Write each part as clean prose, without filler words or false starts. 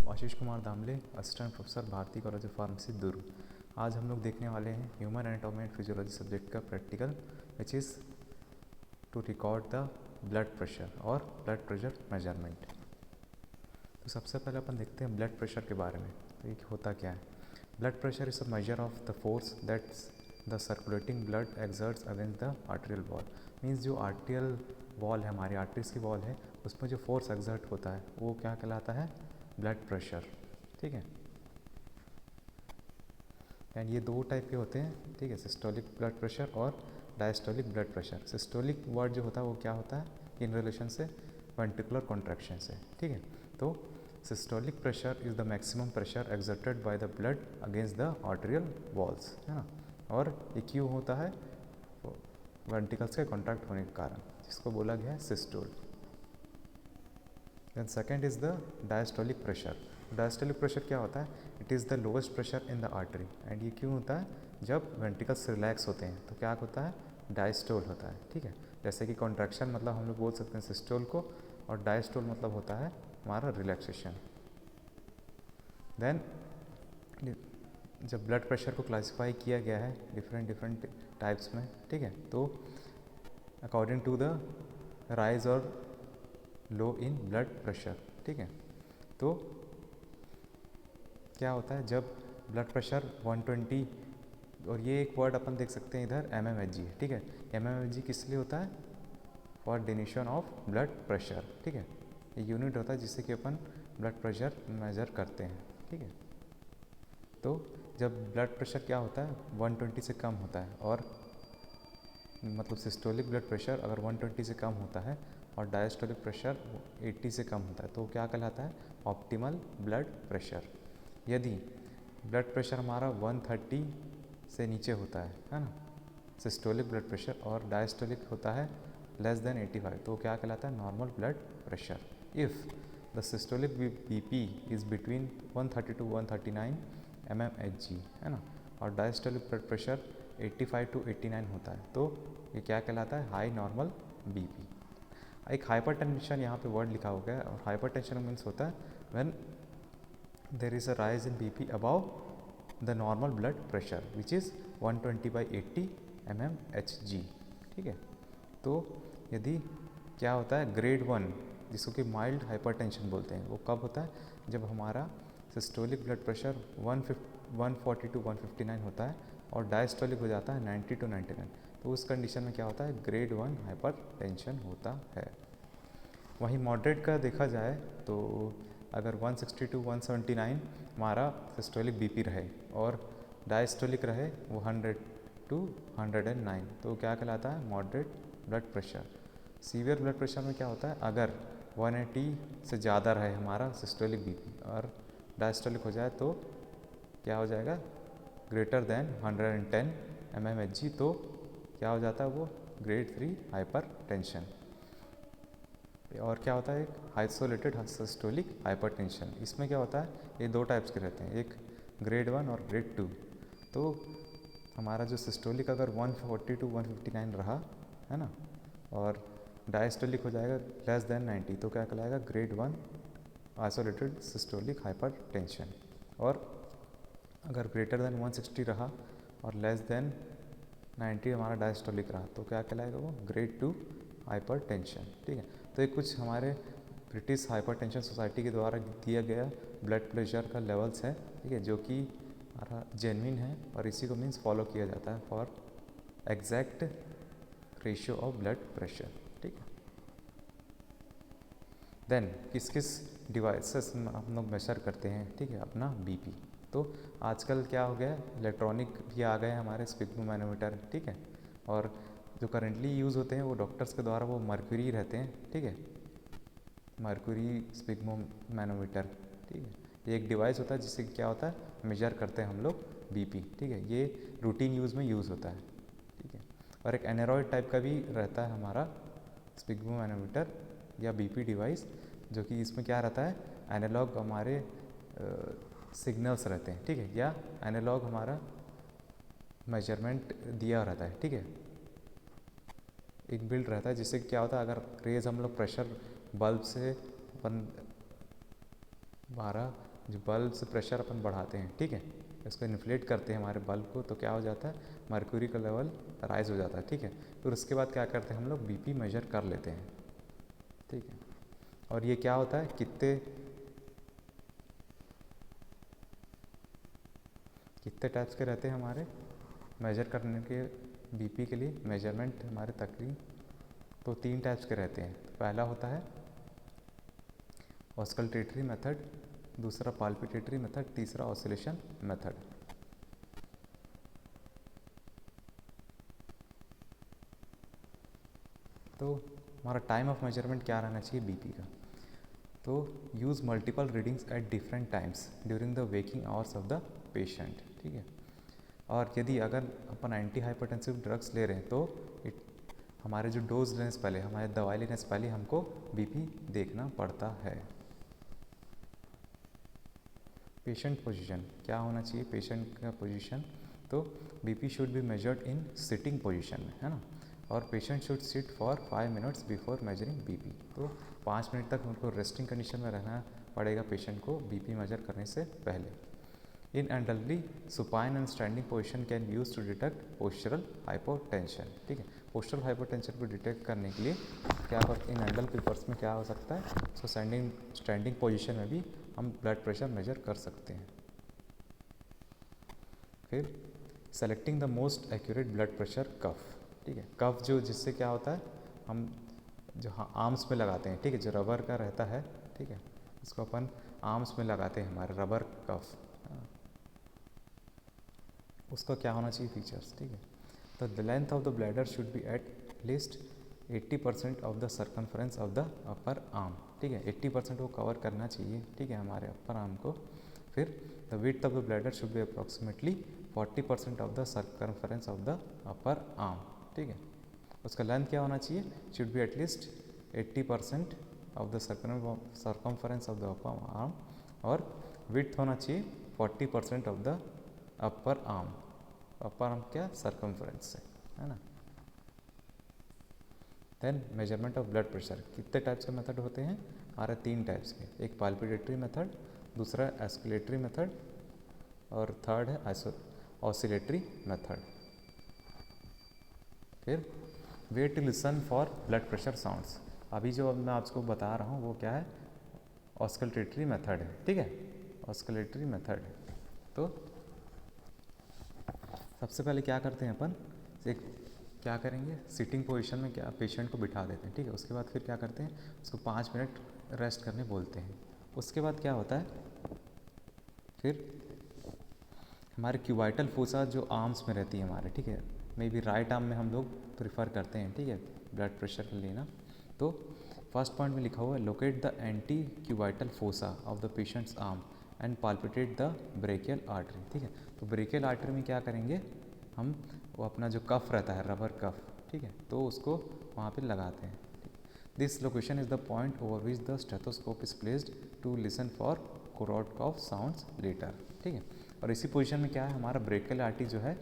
Ashish Kumar Damle, assistant professor, Bharti college of pharmacy, Durg. आज हम लोग देखने वाले हैं human anatomy and physiology subject का practical, which is to record the blood pressure और ब्लड प्रेशर मेजरमेंट। तो सबसे पहले अपन देखते हैं ब्लड प्रेशर के बारे में। तो ये होता क्या है? Blood pressure is a measure of the force that's the circulating blood exerts against the arterial wall. Means जो आर्टेरियल वॉल है, हमारी आर्टरीज की वॉल है, उसमें जो फोर्स एक्सर्ट होता है वो क्या कहलाता है? Blood pressure. ठीक है। एंड ये दो टाइप के होते हैं, ठीक है, सिस्टोलिक ब्लड प्रेशर और diastolic blood pressure. Systolic word जो होता है वो क्या होता है? इन रिलेशन से वेंट्रिकुलर कॉन्ट्रैक्शन से। ठीक है। तो systolic pressure is the maximum pressure exerted by the blood against the arterial walls, है ना। और ये क्यों होता है? वेंट्रिकल्स के कॉन्ट्रैक्ट होने के कारण, जिसको बोला गया है systole. Then second is the diastolic pressure. Diastolic pressure क्या होता है? It is the lowest pressure in the artery. And ये क्यों होता है? जब वेंट्रिकल्स रिलैक्स होते हैं तो क्या होता है? डायस्टोल होता है। ठीक है। जैसे कि कॉन्ट्रैक्शन मतलब हम लोग बोल सकते हैं सिस्टोल को, और डायस्टोल मतलब होता है हमारा रिलैक्सेशन। देन जब ब्लड प्रेशर को क्लासीफाई किया गया है डिफरेंट टाइप्स में, ठीक है, तो अकॉर्डिंग टू द राइज और लो इन ब्लड प्रेशर। ठीक है। तो क्या होता है जब ब्लड प्रेशर 120, और ये एक वर्ड अपन देख सकते हैं इधर mmHg है। ठीक है। mmHg किस लिए होता है? For definition of blood pressure. ठीक है। ये यूनिट होता है जिससे कि अपन ब्लड प्रेशर मेजर करते हैं। ठीक है। तो जब ब्लड प्रेशर क्या होता है 120 से कम होता है, और मतलब सिस्टोलिक ब्लड प्रेशर अगर 120 से कम होता है और डायस्टोलिक प्रेशर 80 से कम होता है, तो क्या कहलाता है? Optimal blood pressure. यदि ब्लड प्रेशर हमारा 130 से नीचे होता है ना, सिस्टोलिक ब्लड प्रेशर, और डायस्टोलिक होता है लेस देन 85, तो क्या कहलाता है? Normal blood pressure. If the systolic BP is between 130 to 139 mmHg, है ना, और डायस्टोलिक ब्लड प्रेशर 85 to 89 होता है, तो ये क्या कहलाता है? High normal BP. एक हाइपरटेंशन यहाँ पे वर्ड लिखा हो गया है, और हाइपरटेंशन मीन्स होता है when there is a rise in BP above the normal blood pressure which is 120/80 mmHg। ठीक है। तो यदि क्या होता है ग्रेड 1, जिसको कि माइल्ड हाइपरटेंशन बोलते हैं, वो कब होता है? जब हमारा सिस्टोलिक ब्लड प्रेशर 140 to 159 होता है और डायस्टोलिक हो जाता है 90 to 99, तो उस कंडीशन में क्या होता है? ग्रेड 1 हाइपरटेंशन होता है। वहीं मॉडरेट का देखा जाए तो अगर 160 to 179 हमारा सिस्टोलिक बीपी रहे और डायस्टोलिक रहे वो 100 to 109, तो क्या कहलाता है? Moderate blood pressure. Severe blood pressure में क्या होता है? अगर 180 से ज़्यादा रहे हमारा सिस्टोलिक बीपी और डायस्टोलिक हो जाए तो क्या हो जाएगा? ग्रेटर देन 110 mmHg, तो क्या हो जाता है? वो ग्रेड 3 हाइपर टेंशन। और क्या होता है? एक आइसोलेटेड सिस्टोलिक हाइपरटेंशन। इसमें क्या होता है? ये दो टाइप्स के रहते हैं, एक ग्रेड 1 और ग्रेड 2। तो हमारा जो सिस्टोलिक अगर 140 to 159 रहा, है ना, और डायस्टोलिक हो जाएगा लेस देन 90, तो क्या कहलाएगा? Grade 1 isolated systolic hypertension. और अगर ग्रेटर देन 160 रहा और लेस देन 90 हमारा डायस्टोलिक रहा, तो क्या कहलाएगा? वो ग्रेड 2 हाइपरटेंशन। ठीक है। तो ये कुछ हमारे ब्रिटिश हाइपरटेंशन सोसाइटी के द्वारा दिया गया ब्लड प्रेशर का लेवल्स है, ठीक है, जो कि हमारा जेन्युइन है, और इसी को मीन्स फॉलो किया जाता है for exact ratio of blood pressure. ठीक है। देन किस किस डिवाइसेस हम लोग मेजर करते हैं, ठीक है, अपना बीपी? तो आजकल क्या हो गया है, इलेक्ट्रॉनिक भी आ गए हमारे स्पिग्मोमैनोमीटर। ठीक है। और जो करेंटली यूज़ होते हैं वो डॉक्टर्स के द्वारा वो मर्क्यूरी रहते हैं। ठीक है, मर्क्यूरी स्पिग्मोमैनोमीटर। ठीक है। ये एक डिवाइस होता है जिससे क्या होता है? मेजर करते हैं हम लोग बीपी। ठीक है। ये रूटीन यूज़ में यूज़ होता है। ठीक है। और एक एनेरॉयड टाइप का भी रहता है हमारा स्पिग्मोमैनोमीटर या बीपी डिवाइस, जो कि इसमें क्या रहता है? एनालॉग हमारे सिग्नल्स रहते हैं। ठीक है। या एनालॉग हमारा मेजरमेंट दिया रहता है। ठीक है। एक बिल्ड रहता है जिससे क्या होता है, अगर रेज हम लोग प्रेशर बल्ब से अपन हमारा जो बल्ब से प्रेशर अपन बढ़ाते हैं, ठीक है, इसको इन्फ्लेट करते हैं हमारे बल्ब को, तो क्या हो जाता है, मर्क्यूरी का लेवल राइज हो जाता है, ठीक है। फिर उसके बाद क्या करते हैं हम लोग, बीपी मेजर कर लेते हैं, ठीक है। और ये क्या होता है, कितने टाइप्स के रहते हैं हमारे मेजर करने के, बीपी के लिए मेजरमेंट हमारे तकरीबन तो 3 टाइप्स के रहते हैं। पहला होता है ऑस्कल्टेटरी मेथड, दूसरा पाल्पिटेटरी मेथड, तीसरा ऑसिलेशन मेथड। तो हमारा टाइम ऑफ मेजरमेंट क्या रहना चाहिए बीपी का, तो use multiple readings at different times during the waking hours of the patient, ठीक है। और यदि अगर अपन एंटी हाइपरटेंसिव ड्रग्स ले रहे हैं तो हमारे जो डोज लेने से पहले, हमारे दवाई लेने से पहले हमको बीपी देखना पड़ता है। पेशेंट पोजीशन क्या होना चाहिए, पेशेंट का पोजीशन, तो BP should be measured in sitting position में, है ना। और patient should sit for 5 minutes before measuring BP, तो 5 मिनट तक उनको रेस्टिंग कंडीशन में रहना पड़ेगा पेशेंट को बीपी मेजर करने से पहले। In elderly supine and standing position can be use to detect postural hypotension, ठीक है। पोस्चरल हाइपोटेंशन को डिटेक्ट करने के लिए क्या इन एल्डर पीपर्स में क्या हो सकता है, सो स्टैंडिंग पोजीशन में भी हम ब्लड प्रेशर मेजर कर सकते हैं। फिर selecting the most accurate blood pressure cuff, ठीक है। कफ जो जिससे क्या होता है, हम जो आर्म्स में लगाते हैं, ठीक है, जो रबर का रहता है, ठीक है, इसको अपन आर्म्स में लगाते हैं, हमारे रबर कफ, उसका क्या होना चाहिए फीचर्स, ठीक है। तो the length of the bladder should B at least 80% of the circumference of the upper arm, ठीक है, 80% वो कवर करना चाहिए, ठीक है, हमारे अपर आर्म को। फिर the width of the bladder should be approximately 40% of the circumference of the upper arm, ठीक है। उसका लेंथ क्या होना चाहिए, should be at least 80% of the circumference of the upper arm, और विड्थ होना चाहिए 40% of the upper arm, upper arm क्या, सर्कमफ्रेंस से, है ना। Then measurement of blood pressure, कितने टाइप्स के मेथड होते हैं हमारे, 3 टाइप्स के, एक पाल्पिटेटरी मेथड, दूसरा एस्कुलेटरी मेथड, और थर्ड है ऑसिलेटरी मेथड। फिर way to listen for blood pressure sounds, अभी जो मैं आपको बता रहा हूँ वो क्या है, ऑस्कल्टेटरी मेथड है, ठीक है, ऑस्कल्टेटरी मेथड है। तो सबसे पहले क्या करते हैं अपन, एक क्या करेंगे, सिटिंग पोजीशन में क्या पेशेंट को बिठा देते हैं, ठीक है। उसके बाद फिर क्या करते हैं, उसको 5 मिनट रेस्ट करने बोलते हैं। उसके बाद क्या होता है, फिर हमारे क्यूबाइटल फोसा जो आर्म्स में रहती है हमारे, ठीक है, मे बी राइट आर्म में हम लोग प्रेफर करते हैं, ठीक है, ब्लड प्रेशर लेना। तो फर्स्ट पॉइंट में लिखा हुआ है, locate the antecubital fossa of the patient's arm and palpitate the brachial artery, ठीक है। तो ब्रेकियल आर्टरी में क्या करेंगे हम, वो अपना जो कफ रहता है, रबर कफ, ठीक है, तो उसको वहाँ पे लगाते हैं। This location is the point over which the stethoscope is placed to listen for Korotkoff sounds later, ठीक है। और इसी पोजीशन में क्या है, हमारा ब्रेकियल आर्टरी जो है,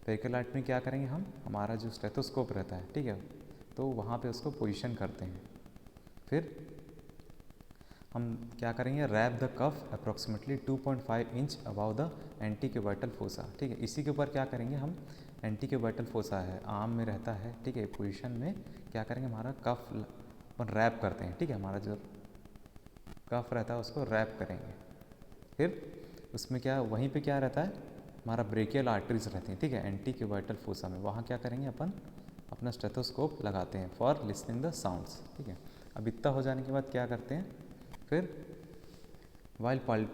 ब्रेकियल आर्टरी में क्या करेंगे हम, हमारा जो स्टेथोस्कोप रहता है, ठीक है, तो वहाँ पे उसको पोजीशन करते हैं। फिर हम क्या करेंगे, wrap the cuff approximately 2.5 inch above the antecubital fossa, ठीक है। इसी के ऊपर क्या करेंगे हम, एंटी क्यूबाइटल फोसा है, आर्म में रहता है, ठीक है, पोजीशन में क्या करेंगे, हमारा कफ अपन रैप करते हैं, ठीक है, हमारा जो कफ रहता है उसको रैप करेंगे। फिर उसमें क्या, वहीं पे क्या रहता है, हमारा ब्रेकियल आर्टरीज रहती हैं, ठीक है, एंटी क्यूबाइटल फोसा में, वहाँ क्या करेंगे अपन अपना स्टेथोस्कोप लगाते हैं फॉर लिसनिंग द साउंड्स, ठीक है। अब इतना हो जाने के बाद क्या करते हैं, फिर वाइल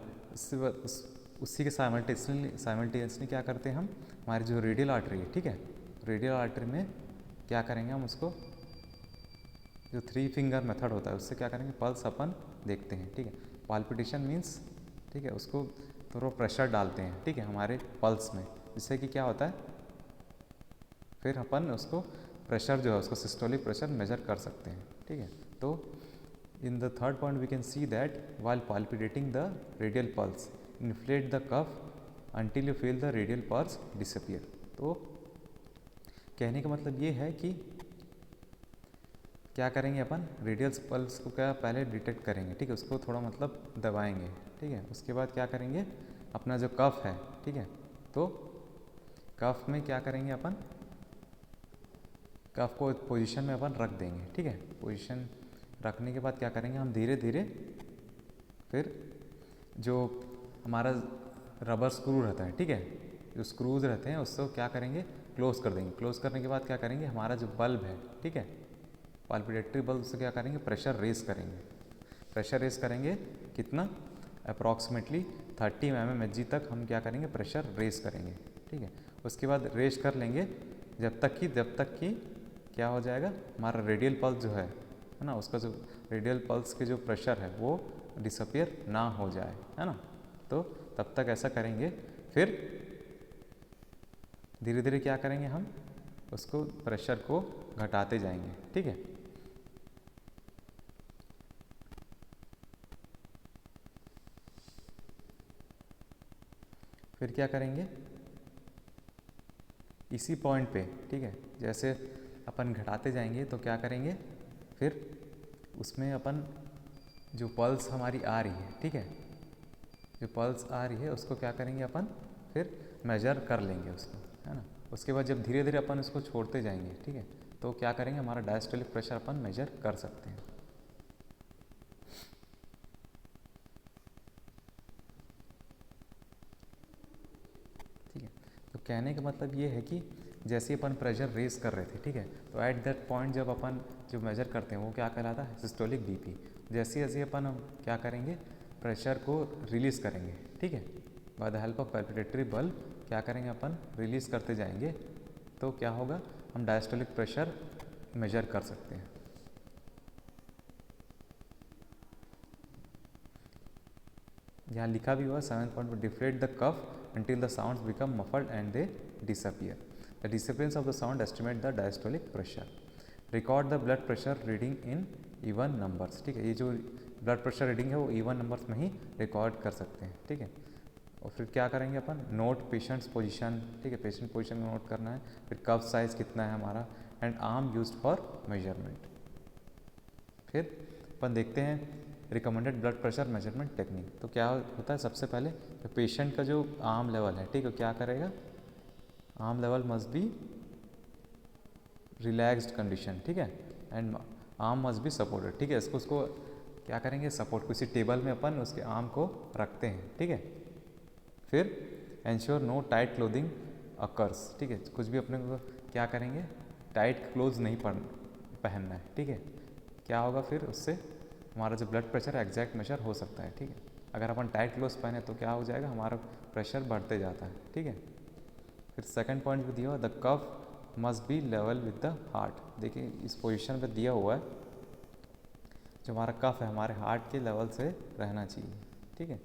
उसी के साइमल्टेनियसली क्या करते हैं हम, हमारी जो रेडियल आर्टरी है, ठीक है, रेडियल आर्टरी में क्या करेंगे हम, उसको जो 3 फिंगर मेथड होता है उससे क्या करेंगे, पल्स अपन देखते हैं, ठीक है। पाल्पिटेशन मीन्स, ठीक है, उसको थोड़ा प्रेशर डालते हैं, ठीक है, हमारे पल्स में, जिससे कि क्या होता है, फिर अपन उसको प्रेशर जो है उसको सिस्टोलिक प्रेशर मेजर कर सकते हैं, ठीक है। तो in the third point we can see that while palpitating the radial pulse inflate the cuff until you feel the radial pulse disappear। तो कहने का मतलब ये है कि क्या करेंगे अपन, रेडियल पल्स को क्या पहले डिटेक्ट करेंगे, ठीक है, उसको थोड़ा मतलब दबाएंगे, ठीक है। उसके बाद क्या करेंगे, अपना जो कफ है, ठीक है, तो कफ में क्या करेंगे अपन, कफ को पोजीशन में अपन रख देंगे, ठीक है। पोजीशन रखने के बाद क्या करेंगे, हम धीरे धीरे फिर जो हमारा रबर स्क्रू रहता है, ठीक है, जो स्क्रूज रहते हैं उसको क्या करेंगे, क्लोज कर देंगे। क्लोज करने के बाद क्या करेंगे, हमारा जो बल्ब है, ठीक है, पाल्पिटेटरी बल्ब से क्या करेंगे, प्रेशर रेस करेंगे। प्रेशर रेस करेंगे कितना, अप्रॉक्सीमेटली 30 mmHg तक हम क्या करेंगे, प्रेशर रेस करेंगे, ठीक है। उसके बाद रेस कर लेंगे जब तक कि क्या हो जाएगा, हमारा रेडियल पल्स जो है ना, उसका जो रेडियल पल्स के जो प्रेशर है वो डिसअपियर ना हो जाए, है ना। तो तब तक ऐसा करेंगे, फिर धीरे धीरे क्या करेंगे, हम उसको प्रेशर को घटाते जाएंगे, ठीक है। फिर क्या करेंगे, इसी पॉइंट पे, ठीक है, जैसे अपन घटाते जाएंगे तो क्या करेंगे, फिर उसमें अपन जो पल्स हमारी आ रही है, ठीक है, जो पल्स आ रही है उसको क्या करेंगे, अपन फिर मेजर कर लेंगे उसको, है ना। उसके बाद जब धीरे धीरे अपन उसको छोड़ते जाएंगे, ठीक है, तो क्या करेंगे, हमारा डायस्टोलिक प्रेशर अपन मेजर कर सकते हैं। ठीक है, तो कहने का मतलब ये है कि जैसे अपन प्रेशर रेस कर रहे थे, ठीक है, तो एट दैट पॉइंट जब अपन जो मेजर करते हैं वो क्या कहलाता है, सिस्टोलिक बीपी। जैसे जैसे अपन हम क्या करेंगे, प्रेशर को रिलीज़ करेंगे, ठीक है, by the help of palpitatory bulb क्या करेंगे, अपन रिलीज़ करते जाएंगे, तो क्या होगा, हम डायस्टोलिक प्रेशर मेजर कर सकते हैं। यहाँ लिखा भी हुआ 7th पॉइंट में, deflate the cuff until the sounds become muffled and they disappear. The disappearance of the sound estimate the diastolic pressure. Record the blood pressure reading in even numbers. ठीक है, ये जो ब्लड प्रेशर रीडिंग है वो even numbers में ही record कर सकते हैं, ठीक है। और फिर क्या करेंगे अपन, नोट पेशेंट्स पोजीशन, ठीक है, पेशेंट पोजीशन नोट करना है, फिर कफ साइज कितना है हमारा, and arm used for measurement. फिर अपन देखते हैं recommended blood pressure measurement technique. तो क्या होता है, सबसे पहले तो पेशेंट का जो आर्म लेवल है, ठीक है, क्या करेगा, arm level must be relaxed condition, ठीक है, and arm must be supported, ठीक है। उसको क्या करेंगे, सपोर्ट, किसी टेबल में अपन उसके आर्म को रखते हैं, ठीक है। फिर ensure no tight clothing occurs, ठीक है, कुछ भी अपने को क्या करेंगे, टाइट क्लोथ नहीं पहनना है, ठीक है। क्या होगा, फिर उससे हमारा जो ब्लड प्रेशर है एग्जैक्ट मेजर हो सकता है, ठीक है। अगर अपन टाइट क्लोथ्स पहने तो क्या हो जाएगा, हमारा प्रेशर बढ़ते जाता है, ठीक है। फिर सेकंड पॉइंट भी दिया हुआ, the cuff must be level with the heart. देखिए इस पोजीशन पे दिया हुआ है, जो हमारा कफ है हमारे हार्ट के लेवल से रहना चाहिए, ठीक है।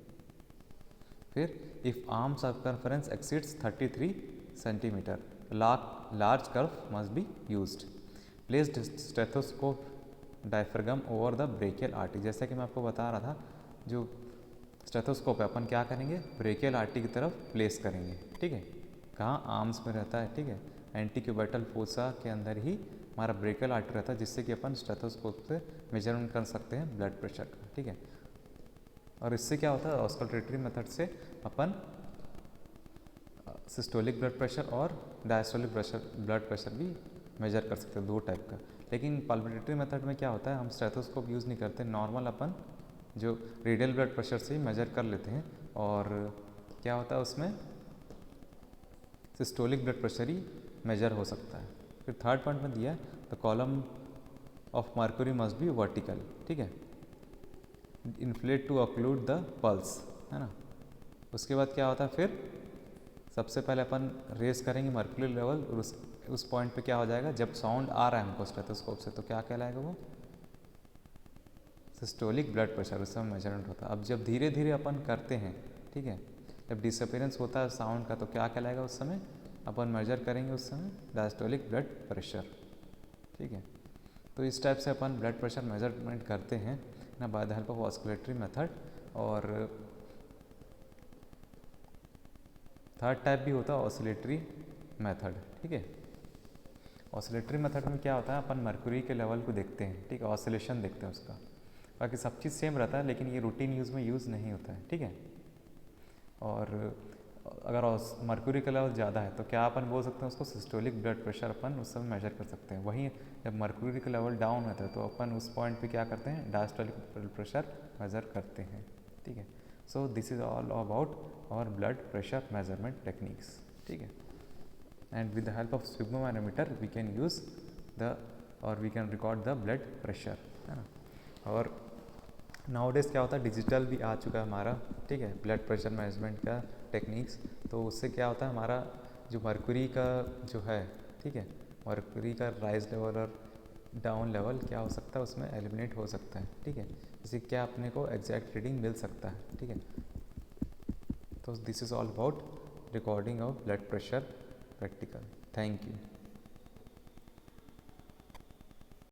फिर if arm circumference exceeds 33 centimetre, large curve must be used. Place stethoscope diaphragm over the brachial artery. जैसा कि मैं आपको बता रहा था, जो स्टेथोस्कोप है अपन क्या करेंगे, ब्रेकियल आर्टरी की तरफ प्लेस करेंगे, ठीक है। कहाँ, आर्म्स में रहता है, ठीक है, एंटीक्यूबैटल फोसा के अंदर ही हमारा ब्रेकियल आर्टरी रहता है, जिससे कि अपन स्टेथोस्कोप से मेजरमेंट कर सकते हैं ब्लड प्रेशर का, ठीक है। और इससे क्या होता है, ऑस्कल्टेटरी मेथड से अपन सिस्टोलिक ब्लड प्रेशर और डायस्टोलिक ब्लड प्रेशर भी मेजर कर सकते हैं, दो टाइप का। लेकिन पाल्पिटेटरी मेथड में क्या होता है, हम स्टेथोस्कोप यूज़ नहीं करते, नॉर्मल अपन जो रेडियल ब्लड प्रेशर से ही मेजर कर लेते हैं। और क्या होता है उसमें, सिस्टोलिक ब्लड प्रेशर ही मेजर हो सकता है। फिर थर्ड पॉइंट में दिया, the column of mercury must be vertical, ठीक है, inflate to occlude the pulse, है ना। उसके बाद क्या होता है, फिर सबसे पहले अपन रेस करेंगे मर्क्यूरी लेवल, और उस पॉइंट पे क्या हो जाएगा, जब साउंड आ रहा है हमको स्टेथोस्कोप से तो क्या कहलाएगा, वो सिस्टोलिक ब्लड प्रेशर, उस समय मेजरमेंट होता है। अब जब धीरे धीरे अपन करते हैं, ठीक है, जब डिसअपियरेंस होता है साउंड का तो क्या कहलाएगा, उस समय अपन मेजर करेंगे उस समय डायस्टोलिक ब्लड प्रेशर, ठीक है। तो इस टाइप से अपन ब्लड प्रेशर मेजरमेंट करते हैं ना, by the help of auscultatory method. और थर्ड टाइप भी होता है ऑसिलेटरी मेथड, ठीक है। ऑसिलेटरी मेथड में क्या होता है, अपन मर्क्यूरी के लेवल को देखते हैं, ठीक है, ऑसिलेशन देखते हैं उसका। बाकी सब चीज़ सेम रहता है, लेकिन ये रूटीन यूज़ में यूज़ नहीं होता है, ठीक है। और अगर मर्क्यूरी का लेवल ज़्यादा है तो क्या अपन बोल सकते हैं उसको सिस्टोलिक ब्लड प्रेशर अपन उस समय मेजर कर सकते हैं। वहीं जब मर्क्यूरी का लेवल डाउन होता है तो अपन उस पॉइंट पे क्या करते हैं, डायस्टोलिक ब्लड प्रेशर मेजर करते हैं, ठीक है। So this is all about our blood pressure measurement techniques, ठीक है। And with the help of sphygmomanometer we can use the और we can record the blood pressure, है ना। और नाउडेज क्या होता है, डिजिटल भी आ चुका है हमारा, ठीक है, ब्लड प्रेशर मैनेजमेंट का टेक्निक्स। तो उससे क्या होता है, हमारा जो मर्क्यूरी का जो है, ठीक है, मर्क्यूरी का राइज लेवल और डाउन लेवल क्या हो सकता है, उसमें एलिमिनेट हो सकता है, ठीक है। इससे क्या अपने को एग्जैक्ट रीडिंग मिल सकता है, ठीक है। तो this is all about recording of blood pressure practical. Thank you.